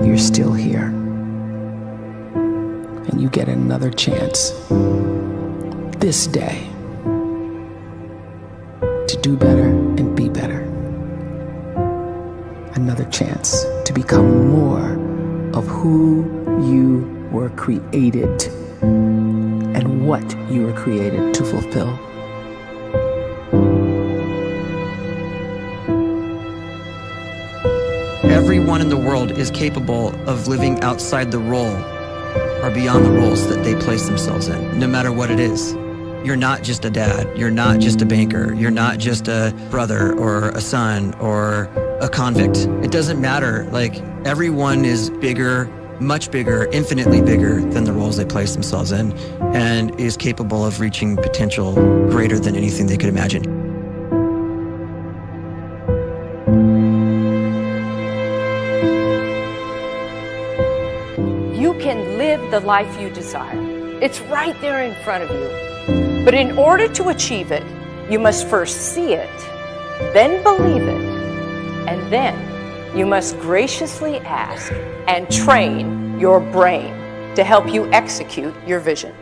you're still here. And you get another chance this day to do better and be better. Another chance to become more of who you were created and what you were created to fulfill. Everyone in the world is capable of living outside the role or beyond the roles that they place themselves in, no matter what it is. You're not just a dad, you're not just a banker, you're not just a brother or a son or a convict. It doesn't matter. Like, everyone is bigger, much bigger, infinitely bigger than the roles they place themselves in, and is capable of reaching potential greater than anything they could imagine. You can live the life you desire. It's right there in front of you. But in order to achieve it, you must first see it, then believe it, and then you must graciously ask and train your brain to help you execute your vision.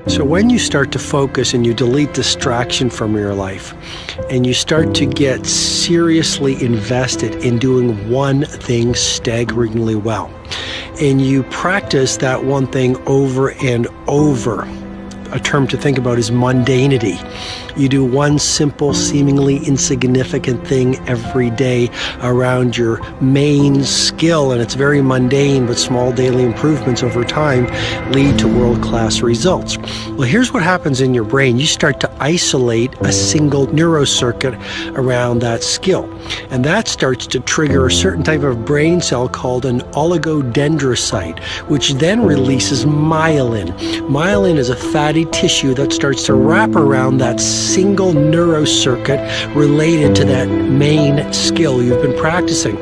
So when you start to focus and you delete distraction from your life, and you start to get seriously invested in doing one thing staggeringly well, and you practice that one thing over and over, a term to think about is mundanity. You do one simple, seemingly insignificant thing every day around your main skill, and it's very mundane, but small daily improvements over time lead to world-class results. Well, here's what happens in your brain. You start to isolate a single neurocircuit around that skill, and that starts to trigger a certain type of brain cell called an oligodendrocyte, which then releases myelin. Myelin is a fatty tissue that starts to wrap around that single neurocircuit related to that main skill you've been practicing.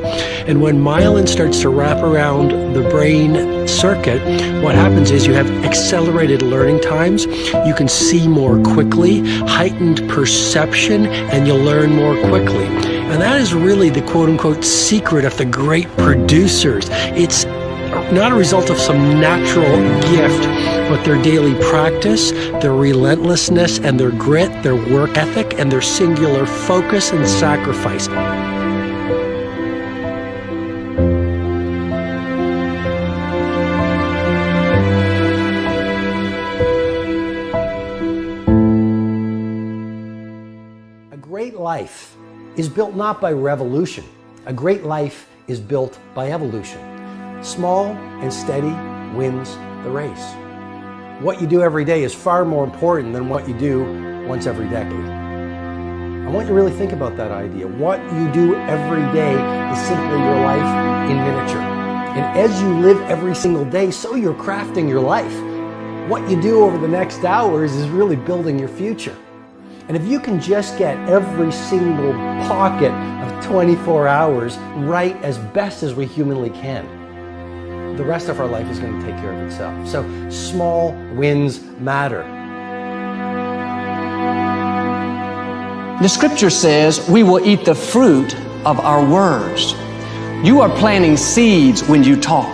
And when myelin starts to wrap around the brain circuit, what happens is you have accelerated learning times, you can see more quickly, heightened perception, and you'll learn more quickly. And that is really the quote-unquote secret of the great producers. It's not a result of some natural gift, but their daily practice, their relentlessness and their grit, their work ethic, and their singular focus and sacrifice. A great life is built not by revolution. A great life is built by evolution. Small and steady wins the race. What you do every day is far more important than what you do once every decade. I want you to really think about that idea. What you do every day is simply your life in miniature. And as you live every single day, so you're crafting your life. What you do over the next hours is really building your future. And if you can just get every single pocket of 24 hours right as best as we humanly can, the rest of our life is going to take care of itself. So small wins matter. The scripture says we will eat the fruit of our words. You are planting seeds when you talk.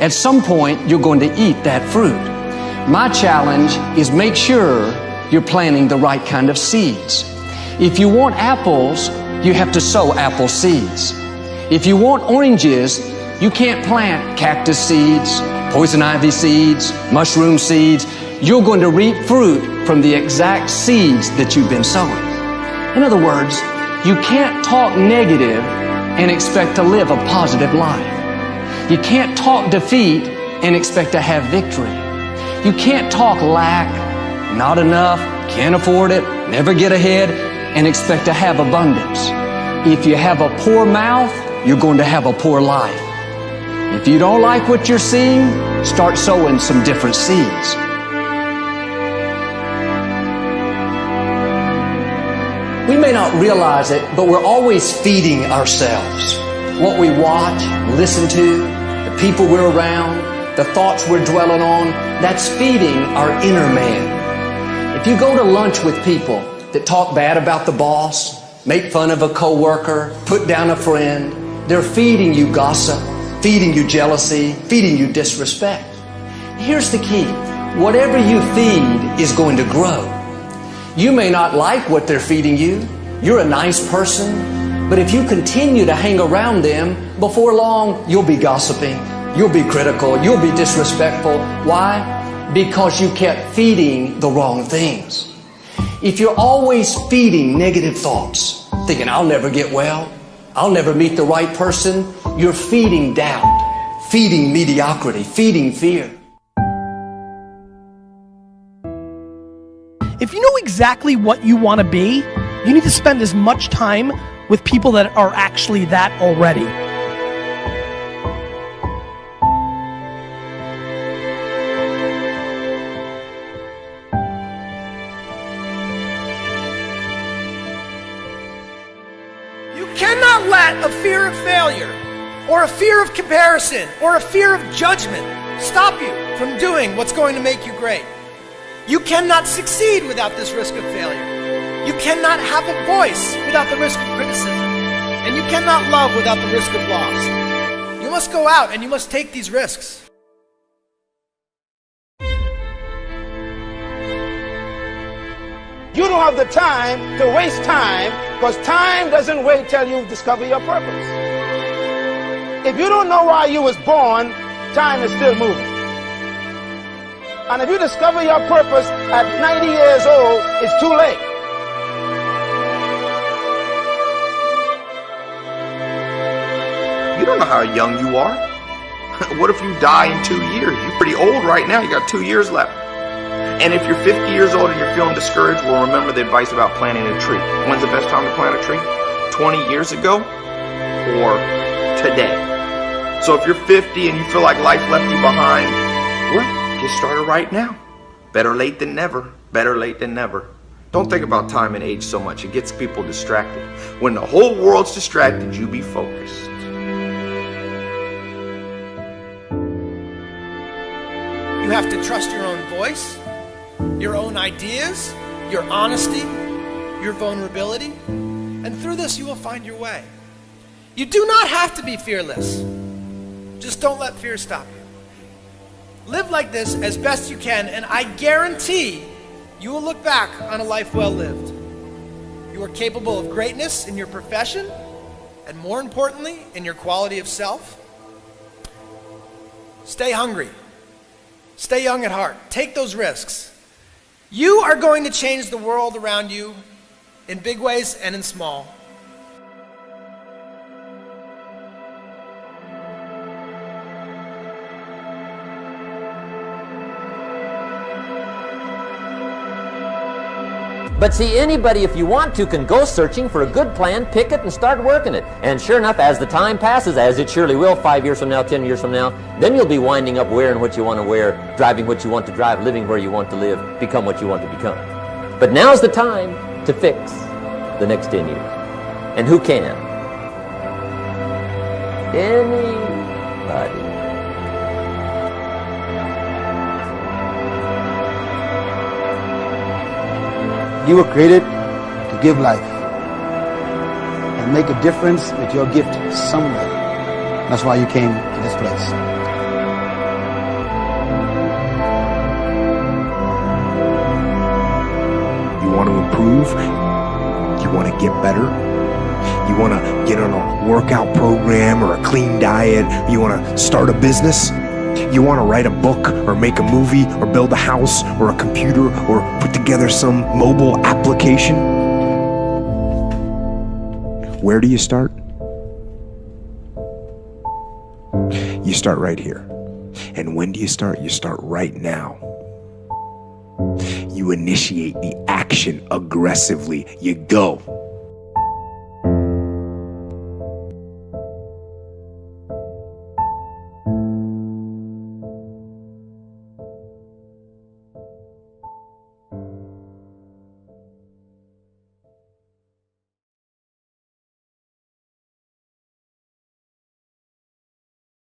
At some point, you're going to eat that fruit. My challenge is make sure you're planting the right kind of seeds. If you want apples, you have to sow apple seeds. If you want oranges, you can't plant cactus seeds, poison ivy seeds, mushroom seeds. You're going to reap fruit from the exact seeds that you've been sowing. In other words, you can't talk negative and expect to live a positive life. You can't talk defeat and expect to have victory. You can't talk lack, not enough, can't afford it, never get ahead, and expect to have abundance. If you have a poor mouth, you're going to have a poor life. If you don't like what you're seeing, start sowing some different seeds. We may not realize it, but we're always feeding ourselves. What we watch, listen to, the people we're around, the thoughts we're dwelling on, that's feeding our inner man. If you go to lunch with people that talk bad about the boss, make fun of a coworker, put down a friend. They're feeding you gossip, feeding you jealousy, feeding you disrespect. Here's the key. Whatever you feed is going to grow. You may not like what they're feeding you. You're a nice person. But if you continue to hang around them, before long, you'll be gossiping. You'll be critical. You'll be disrespectful. Why? Because you kept feeding the wrong things. If you're always feeding negative thoughts, thinking, I'll never get well, I'll never meet the right person, you're feeding doubt, feeding mediocrity, feeding fear. If you know exactly what you want to be, you need to spend as much time with people that are actually that already. You cannot let a fear of failure, or a fear of comparison, or a fear of judgment stop you from doing what's going to make you great. You cannot succeed without this risk of failure. You cannot have a voice without the risk of criticism. And you cannot love without the risk of loss. You must go out and you must take these risks. You don't have the time to waste time, because time doesn't wait till you discover your purpose. If you don't know why you was born, time is still moving. And if you discover your purpose at 90 years old, it's too late. You don't know how young you are. What if you die in 2 years? You're pretty old right now. You got 2 years left. And if you're 50 years old and you're feeling discouraged, well, remember the advice about planting a tree. When's the best time to plant a tree? 20 years ago or today? So if you're 50 and you feel like life left you behind, well, get started right now. Better late than never. Better late than never. Don't think about time and age so much. It gets people distracted. When the whole world's distracted, you be focused. You have to trust your own voice, your own ideas, your honesty, your vulnerability. And through this, you will find your way. You do not have to be fearless. Just don't let fear stop you. Live like this as best you can, and I guarantee you will look back on a life well lived. You are capable of greatness in your profession, and more importantly, in your quality of self. Stay hungry. Stay young at heart. Take those risks. You are going to change the world around you in big ways and in small. But see, anybody, if you want to, can go searching for a good plan, pick it, and start working it. And sure enough, as the time passes, as it surely will 5 years from now, 10 years from now, then you'll be winding up wearing what you want to wear, driving what you want to drive, living where you want to live, become what you want to become. But now's the time to fix the next 10 years. And who can? Anybody. You were created to give life and make a difference with your gift somewhere. That's why you came to this place. You want to improve? You want to get better? You want to get on a workout program or a clean diet? You want to start a business? You want to write a book or make a movie or build a house or a computer or put together some mobile application? Where do you start? You start right here. And when do you start? You start right now. You initiate the action aggressively. You go.